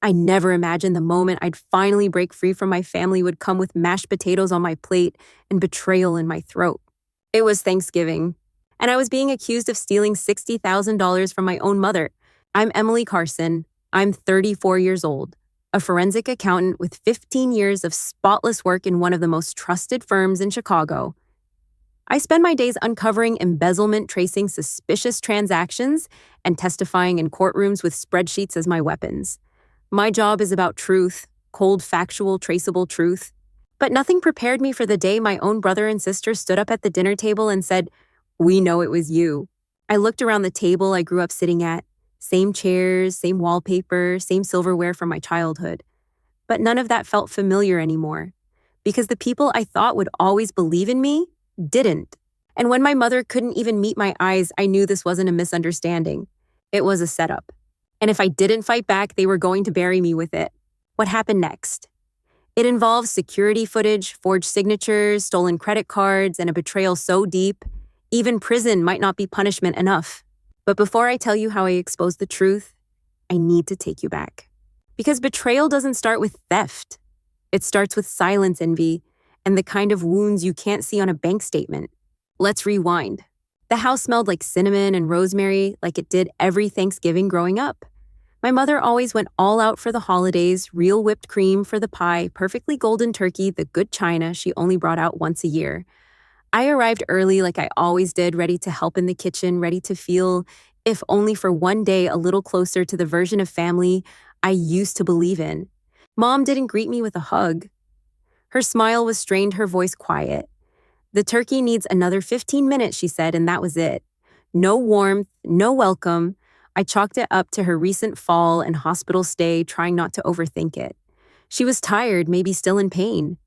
I never imagined the moment I'd finally break free from my family would come with mashed potatoes on my plate and betrayal in my throat. It was Thanksgiving, and I was being accused of stealing $60,000 from my own mother. I'm Emily Carson. I'm 34 years old, a forensic accountant with 15 years of spotless work in one of the most trusted firms in Chicago. I spend my days uncovering embezzlement, tracing suspicious transactions, and testifying in courtrooms with spreadsheets as my weapons. My job is about truth, cold, factual, traceable truth. But nothing prepared me for the day my own brother and sister stood up at the dinner table and said, "We know it was you." I looked around the table I grew up sitting at. Same chairs, same wallpaper, same silverware from my childhood. But none of that felt familiar anymore, because the people I thought would always believe in me didn't. And when my mother couldn't even meet my eyes, I knew this wasn't a misunderstanding. It was a setup. And if I didn't fight back, they were going to bury me with it. What happened next? It involves security footage, forged signatures, stolen credit cards, and a betrayal so deep, even prison might not be punishment enough. But before I tell you how I expose the truth, I need to take you back. Because betrayal doesn't start with theft. It starts with silence envy and the kind of wounds you can't see on a bank statement. Let's rewind. The house smelled like cinnamon and rosemary, like it did every Thanksgiving growing up. My mother always went all out for the holidays, real whipped cream for the pie, perfectly golden turkey, the good china she only brought out once a year. I arrived early like I always did, ready to help in the kitchen, ready to feel, if only for one day, a little closer to the version of family I used to believe in. Mom didn't greet me with a hug. Her smile was strained, her voice quiet. "The turkey needs another 15 minutes, she said, and that was it. No warmth, no welcome. I chalked it up to her recent fall and hospital stay, trying not to overthink it. She was tired, maybe still in pain.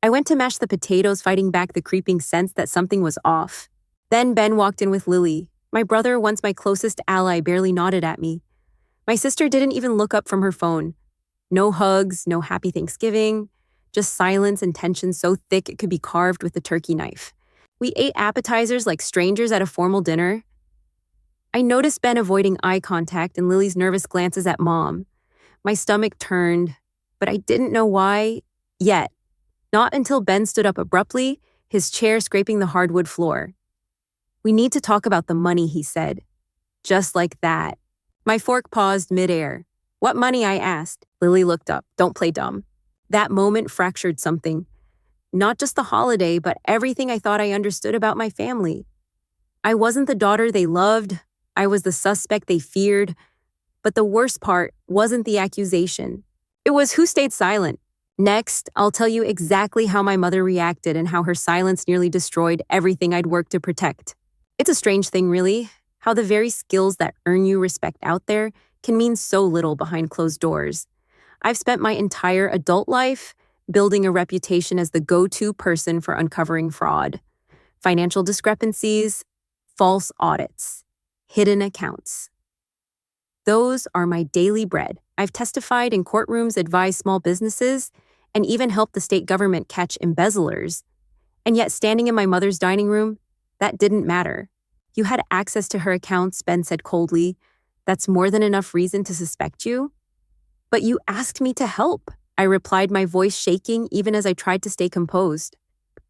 I went to mash the potatoes, fighting back the creeping sense that something was off. Then Ben walked in with Lily. My brother, once my closest ally, barely nodded at me. My sister didn't even look up from her phone. No hugs, no happy Thanksgiving, just silence and tension so thick it could be carved with a turkey knife. We ate appetizers like strangers at a formal dinner. I noticed Ben avoiding eye contact and Lily's nervous glances at Mom. My stomach turned, but I didn't know why yet. Not until Ben stood up abruptly, his chair scraping the hardwood floor. "We need to talk about the money," he said. Just like that. My fork paused midair. "What money?" I asked. Lily looked up. "Don't play dumb." That moment fractured something. Not just the holiday, but everything I thought I understood about my family. I wasn't the daughter they loved. I was the suspect they feared. But the worst part wasn't the accusation. It was who stayed silent. Next, I'll tell you exactly how my mother reacted and how her silence nearly destroyed everything I'd worked to protect. It's a strange thing, really, how the very skills that earn you respect out there can mean so little behind closed doors. I've spent my entire adult life building a reputation as the go-to person for uncovering fraud, financial discrepancies, false audits, hidden accounts. Those are my daily bread. I've testified in courtrooms, advised small businesses, and even helped the state government catch embezzlers. And yet, standing in my mother's dining room, that didn't matter. "You had access to her accounts," Ben said coldly. "That's more than enough reason to suspect you." "But you asked me to help," I replied, my voice shaking even as I tried to stay composed.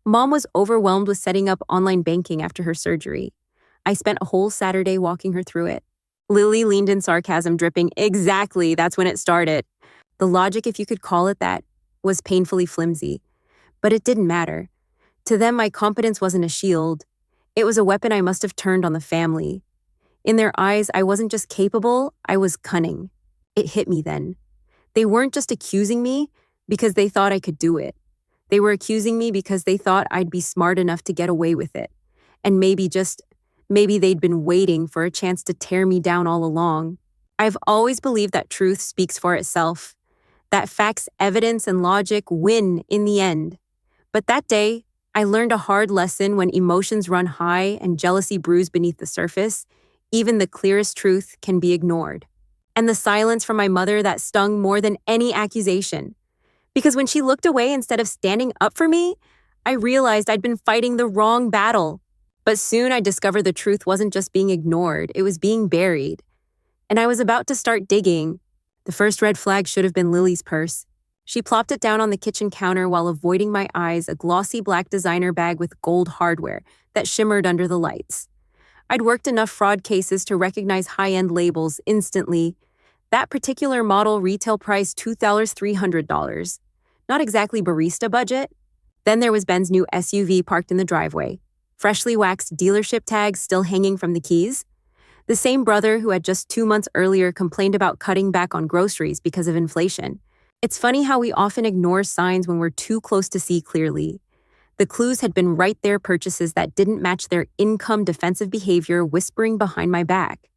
Mom was overwhelmed with setting up online banking after her surgery. I spent a whole Saturday walking her through it. Lily leaned in, sarcasm dripping. "Exactly, that's when it started." The logic, if you could call it that, was painfully flimsy. But it didn't matter. To them, my competence wasn't a shield. It was a weapon I must have turned on the family. In their eyes, I wasn't just capable, I was cunning. It hit me then. They weren't just accusing me because they thought I could do it. They were accusing me because they thought I'd be smart enough to get away with it. And maybe they'd been waiting for a chance to tear me down all along. I've always believed that truth speaks for itself, that facts, evidence, and logic win in the end. But that day, I learned a hard lesson: when emotions run high and jealousy brews beneath the surface, even the clearest truth can be ignored. And the silence from my mother, that stung more than any accusation. Because when she looked away instead of standing up for me, I realized I'd been fighting the wrong battle. But soon I discovered the truth wasn't just being ignored, it was being buried. And I was about to start digging. The first red flag should have been Lily's purse. She plopped it down on the kitchen counter while avoiding my eyes, a glossy black designer bag with gold hardware that shimmered under the lights. I'd worked enough fraud cases to recognize high-end labels instantly. That particular model retail price $2,300. Not exactly barista budget. Then there was Ben's new SUV parked in the driveway. Freshly waxed dealership tags still hanging from the keys. The same brother who had just 2 months earlier complained about cutting back on groceries because of inflation. It's funny how we often ignore signs when we're too close to see clearly. The clues had been right there, purchases that didn't match their income, defensive behavior whispering behind my back.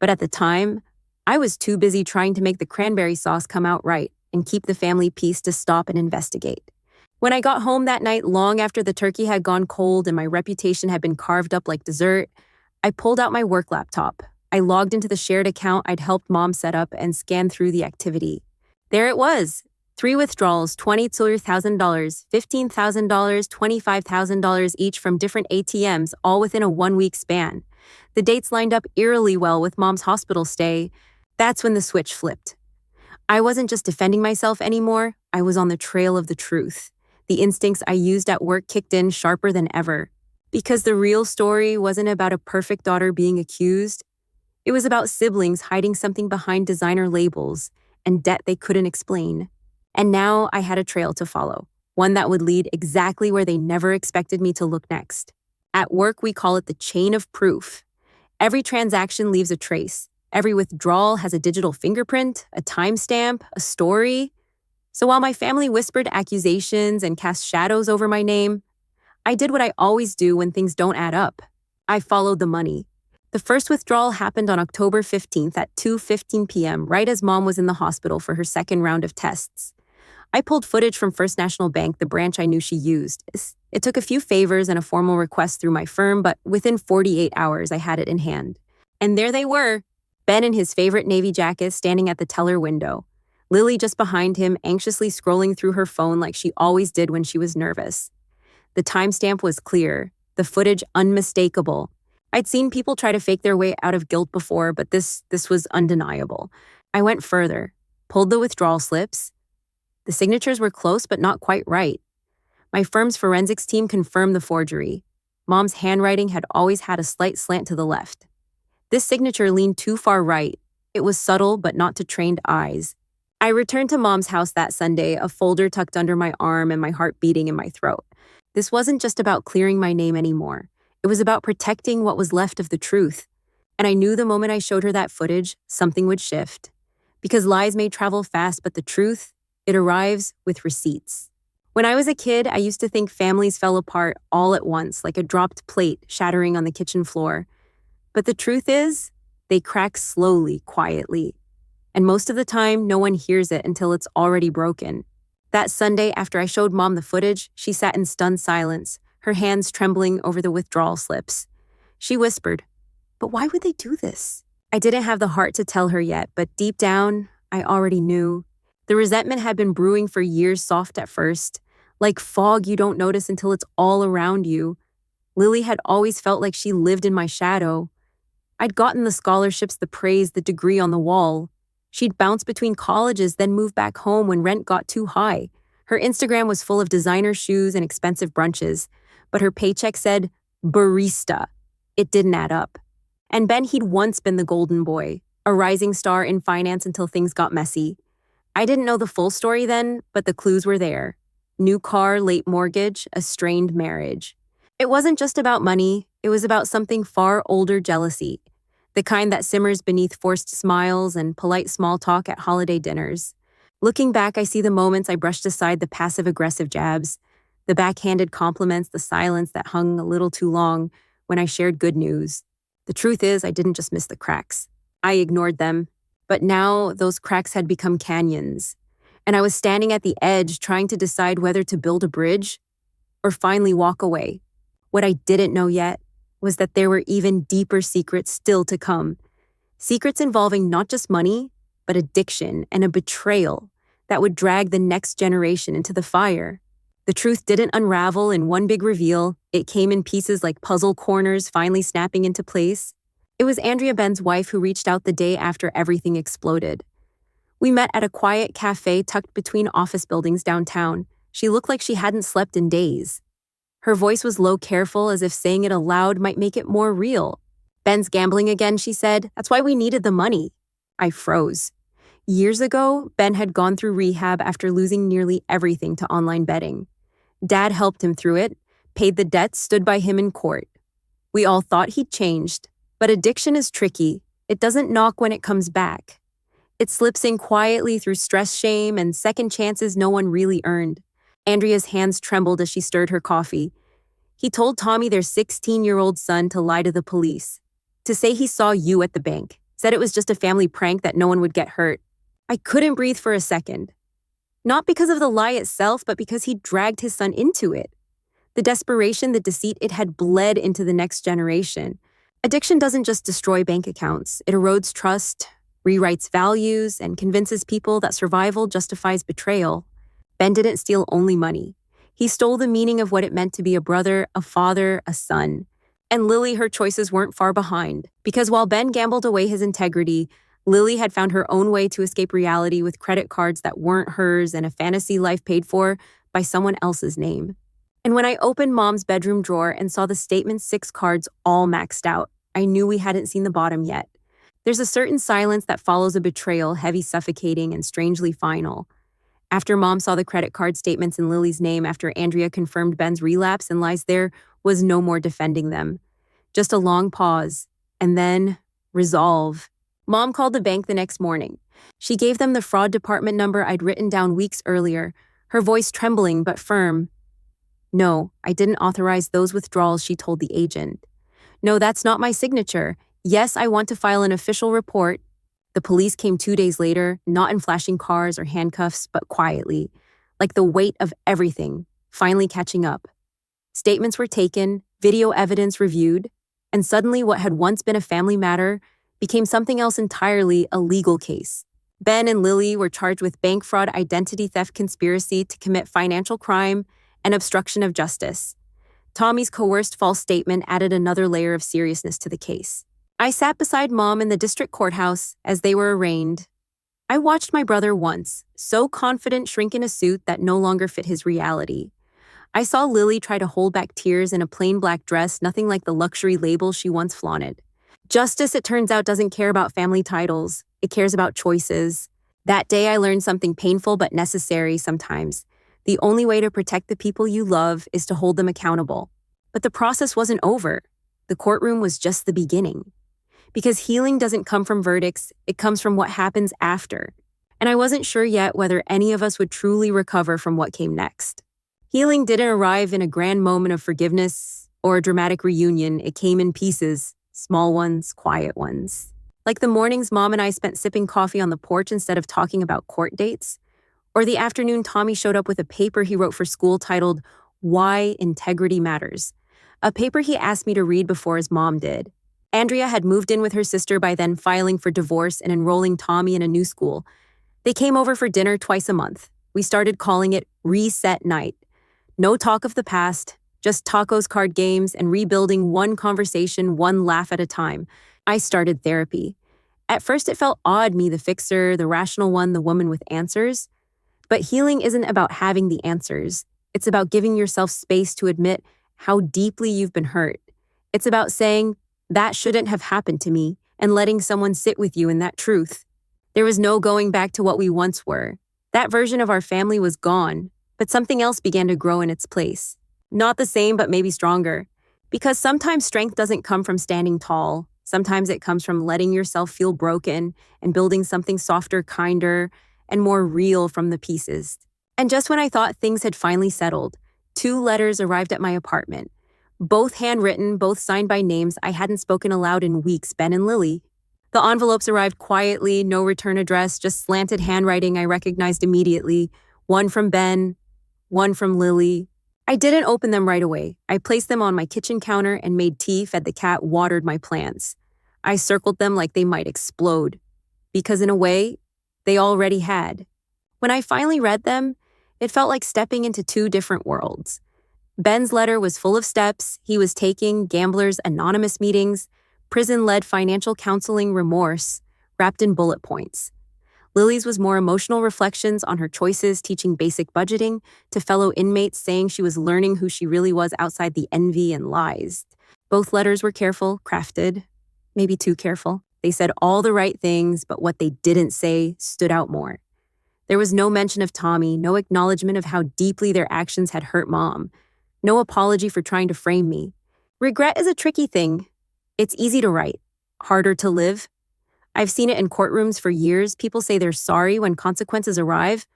But at the time, I was too busy trying to make the cranberry sauce come out right and keep the family peace to stop and investigate. When I got home that night, long after the turkey had gone cold and my reputation had been carved up like dessert, I pulled out my work laptop. I logged into the shared account I'd helped Mom set up and scanned through the activity. There it was. 3 withdrawals, $22,000, $15,000, $25,000 each from different ATMs, all within a 1-week span. The dates lined up eerily well with Mom's hospital stay. That's when the switch flipped. I wasn't just defending myself anymore. I was on the trail of the truth. The instincts I used at work kicked in sharper than ever. Because the real story wasn't about a perfect daughter being accused. It was about siblings hiding something behind designer labels and debt they couldn't explain. And now I had a trail to follow, one that would lead exactly where they never expected me to look next. At work, we call it the chain of proof. Every transaction leaves a trace. Every withdrawal has a digital fingerprint, a timestamp, a story. So while my family whispered accusations and cast shadows over my name, I did what I always do when things don't add up. I followed the money. The first withdrawal happened on October 15th at 2:15 p.m., right as Mom was in the hospital for her second round of tests. I pulled footage from First National Bank, the branch I knew she used. It took a few favors and a formal request through my firm, but within 48 hours, I had it in hand. And there they were, Ben in his favorite navy jacket standing at the teller window. Lily just behind him, anxiously scrolling through her phone like she always did when she was nervous. The timestamp was clear, the footage unmistakable. I'd seen people try to fake their way out of guilt before, but this was undeniable. I went further, pulled the withdrawal slips. The signatures were close, but not quite right. My firm's forensics team confirmed the forgery. Mom's handwriting had always had a slight slant to the left. This signature leaned too far right. It was subtle, but not to trained eyes. I returned to Mom's house that Sunday, a folder tucked under my arm and my heart beating in my throat. This wasn't just about clearing my name anymore. It was about protecting what was left of the truth. And I knew the moment I showed her that footage, something would shift. Because lies may travel fast, but the truth, it arrives with receipts. When I was a kid, I used to think families fell apart all at once, like a dropped plate shattering on the kitchen floor. But the truth is, they crack slowly, quietly. And most of the time, no one hears it until it's already broken. That Sunday, after I showed Mom the footage, she sat in stunned silence, her hands trembling over the withdrawal slips. She whispered, "But why would they do this?" I didn't have the heart to tell her yet, but deep down, I already knew. The resentment had been brewing for years, soft at first. Like fog you don't notice until it's all around you. Lily had always felt like she lived in my shadow. I'd gotten the scholarships, the praise, the degree on the wall. She'd bounce between colleges, then move back home when rent got too high. Her Instagram was full of designer shoes and expensive brunches, but her paycheck said, barista. It didn't add up. And Ben, he'd once been the golden boy, a rising star in finance until things got messy. I didn't know the full story then, but the clues were there. New car, late mortgage, a strained marriage. It wasn't just about money, it was about something far older, jealousy. The kind that simmers beneath forced smiles and polite small talk at holiday dinners. Looking back, I see the moments I brushed aside the passive-aggressive jabs, the backhanded compliments, the silence that hung a little too long when I shared good news. The truth is, I didn't just miss the cracks. I ignored them. But now, those cracks had become canyons. And I was standing at the edge trying to decide whether to build a bridge or finally walk away. What I didn't know yet was that there were even deeper secrets still to come. Secrets involving not just money, but addiction and a betrayal that would drag the next generation into the fire. The truth didn't unravel in one big reveal. It came in pieces like puzzle corners finally snapping into place. It was Andrea, Ben's wife, who reached out the day after everything exploded. We met at a quiet cafe tucked between office buildings downtown. She looked like she hadn't slept in days. Her voice was low, careful, as if saying it aloud might make it more real. "Ben's gambling again," she said. "That's why we needed the money." I froze. Years ago, Ben had gone through rehab after losing nearly everything to online betting. Dad helped him through it, paid the debts, stood by him in court. We all thought he'd changed, but addiction is tricky. It doesn't knock when it comes back. It slips in quietly through stress, shame, and second chances no one really earned. Andrea's hands trembled as she stirred her coffee. "He told Tommy, their 16-year-old son, to lie to the police. To say he saw you at the bank. Said it was just a family prank that no one would get hurt." I couldn't breathe for a second. Not because of the lie itself, but because he dragged his son into it. The desperation, the deceit, it had bled into the next generation. Addiction doesn't just destroy bank accounts. It erodes trust, rewrites values, and convinces people that survival justifies betrayal. Ben didn't steal only money. He stole the meaning of what it meant to be a brother, a father, a son. And Lily, her choices weren't far behind. Because while Ben gambled away his integrity, Lily had found her own way to escape reality with credit cards that weren't hers and a fantasy life paid for by someone else's name. And when I opened Mom's bedroom drawer and saw the statement 6 cards all maxed out, I knew we hadn't seen the bottom yet. There's a certain silence that follows a betrayal, heavy, suffocating, and strangely final. After Mom saw the credit card statements in Lily's name, after Andrea confirmed Ben's relapse and lies, there was no more defending them. Just a long pause, and then resolve. Mom called the bank the next morning. She gave them the fraud department number I'd written down weeks earlier, her voice trembling but firm. "No, I didn't authorize those withdrawals," she told the agent. "No, that's not my signature. Yes, I want to file an official report." The police came 2 days later, not in flashing cars or handcuffs, but quietly, like the weight of everything, finally catching up. Statements were taken, video evidence reviewed, and suddenly what had once been a family matter became something else entirely, a legal case. Ben and Lily were charged with bank fraud, identity theft, conspiracy to commit financial crime, and obstruction of justice. Tommy's coerced false statement added another layer of seriousness to the case. I sat beside Mom in the district courthouse as they were arraigned. I watched my brother once, so confident, shrink in a suit that no longer fit his reality. I saw Lily try to hold back tears in a plain black dress, nothing like the luxury label she once flaunted. Justice, it turns out, doesn't care about family titles. It cares about choices. That day, I learned something painful but necessary sometimes. The only way to protect the people you love is to hold them accountable. But the process wasn't over. The courtroom was just the beginning. Because healing doesn't come from verdicts, it comes from what happens after. And I wasn't sure yet whether any of us would truly recover from what came next. Healing didn't arrive in a grand moment of forgiveness or a dramatic reunion. It came in pieces. Small ones, quiet ones. Like the mornings Mom and I spent sipping coffee on the porch instead of talking about court dates. Or the afternoon Tommy showed up with a paper he wrote for school titled, "Why Integrity Matters." A paper he asked me to read before his mom did. Andrea had moved in with her sister by then, filing for divorce and enrolling Tommy in a new school. They came over for dinner twice a month. We started calling it Reset Night. No talk of the past, just tacos, card games, and rebuilding one conversation, one laugh at a time. I started therapy. At first it felt odd, me the fixer, the rational one, the woman with answers. But healing isn't about having the answers. It's about giving yourself space to admit how deeply you've been hurt. It's about saying, that shouldn't have happened to me, and letting someone sit with you in that truth. There was no going back to what we once were. That version of our family was gone, but something else began to grow in its place. Not the same, but maybe stronger. Because sometimes strength doesn't come from standing tall. Sometimes it comes from letting yourself feel broken and building something softer, kinder, and more real from the pieces. And just when I thought things had finally settled, 2 letters arrived at my apartment. Both handwritten, both signed by names I hadn't spoken aloud in weeks, Ben and Lily. The envelopes arrived quietly, no return address, just slanted handwriting I recognized immediately. One from Ben, one from Lily. I didn't open them right away. I placed them on my kitchen counter and made tea, fed the cat, watered my plants. I circled them like they might explode. Because in a way, they already had. When I finally read them, it felt like stepping into 2 different worlds. Ben's letter was full of steps he was taking, gamblers' anonymous meetings, prison-led financial counseling, remorse, wrapped in bullet points. Lily's was more emotional reflections on her choices, teaching basic budgeting, to fellow inmates saying she was learning who she really was outside the envy and lies. Both letters were careful, crafted, maybe too careful. They said all the right things, but what they didn't say stood out more. There was no mention of Tommy, no acknowledgement of how deeply their actions had hurt Mom, no apology for trying to frame me. Regret is a tricky thing. It's easy to write, harder to live. I've seen it in courtrooms for years. People say they're sorry when consequences arrive,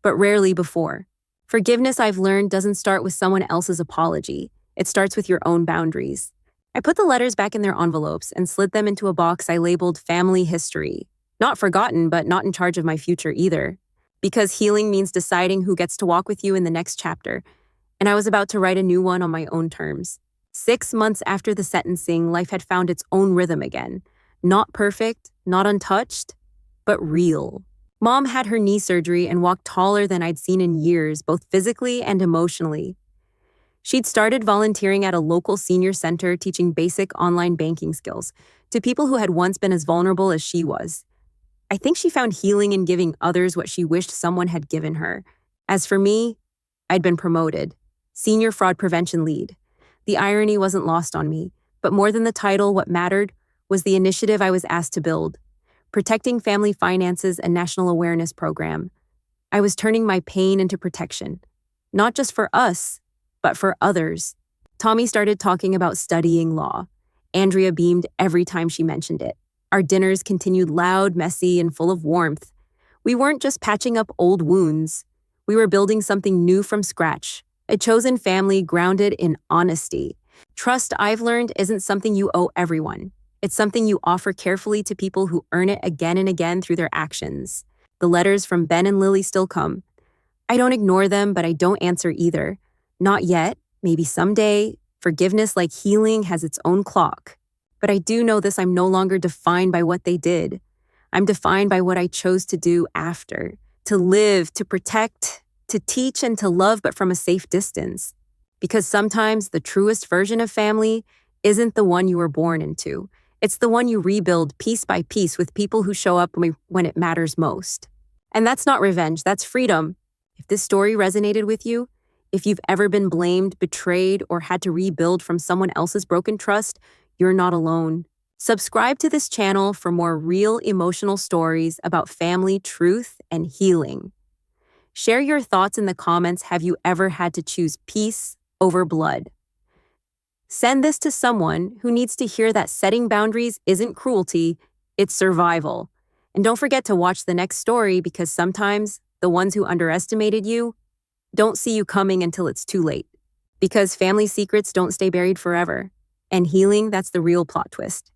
but rarely before. Forgiveness, I've learned, doesn't start with someone else's apology. It starts with your own boundaries. I put the letters back in their envelopes and slid them into a box I labeled Family History. Not forgotten, but not in charge of my future either. Because healing means deciding who gets to walk with you in the next chapter, and I was about to write a new one on my own terms. 6 months after the sentencing, life had found its own rhythm again. Not perfect, not untouched, but real. Mom had her knee surgery and walked taller than I'd seen in years, both physically and emotionally. She'd started volunteering at a local senior center teaching basic online banking skills to people who had once been as vulnerable as she was. I think she found healing in giving others what she wished someone had given her. As for me, I'd been promoted. Senior Fraud Prevention Lead. The irony wasn't lost on me, but more than the title, what mattered was the initiative I was asked to build. Protecting Family Finances, a national awareness program. I was turning my pain into protection. Not just for us, but for others. Tommy started talking about studying law. Andrea beamed every time she mentioned it. Our dinners continued loud, messy, and full of warmth. We weren't just patching up old wounds. We were building something new from scratch. A chosen family grounded in honesty. Trust, I've learned, isn't something you owe everyone. It's something you offer carefully to people who earn it again and again through their actions. The letters from Ben and Lily still come. I don't ignore them, but I don't answer either. Not yet. Maybe someday. Forgiveness, like healing, has its own clock. But I do know this: I'm no longer defined by what they did. I'm defined by what I chose to do after. To live, to protect, to teach, and to love, but from a safe distance. Because sometimes the truest version of family isn't the one you were born into. It's the one you rebuild piece by piece with people who show up when it matters most. And that's not revenge, that's freedom. If this story resonated with you, if you've ever been blamed, betrayed, or had to rebuild from someone else's broken trust, you're not alone. Subscribe to this channel for more real emotional stories about family, truth, and healing. Share your thoughts in the comments. Have you ever had to choose peace over blood? Send this to someone who needs to hear that setting boundaries isn't cruelty, it's survival. And don't forget to watch the next story, because sometimes the ones who underestimated you don't see you coming until it's too late. Because family secrets don't stay buried forever. And healing, that's the real plot twist.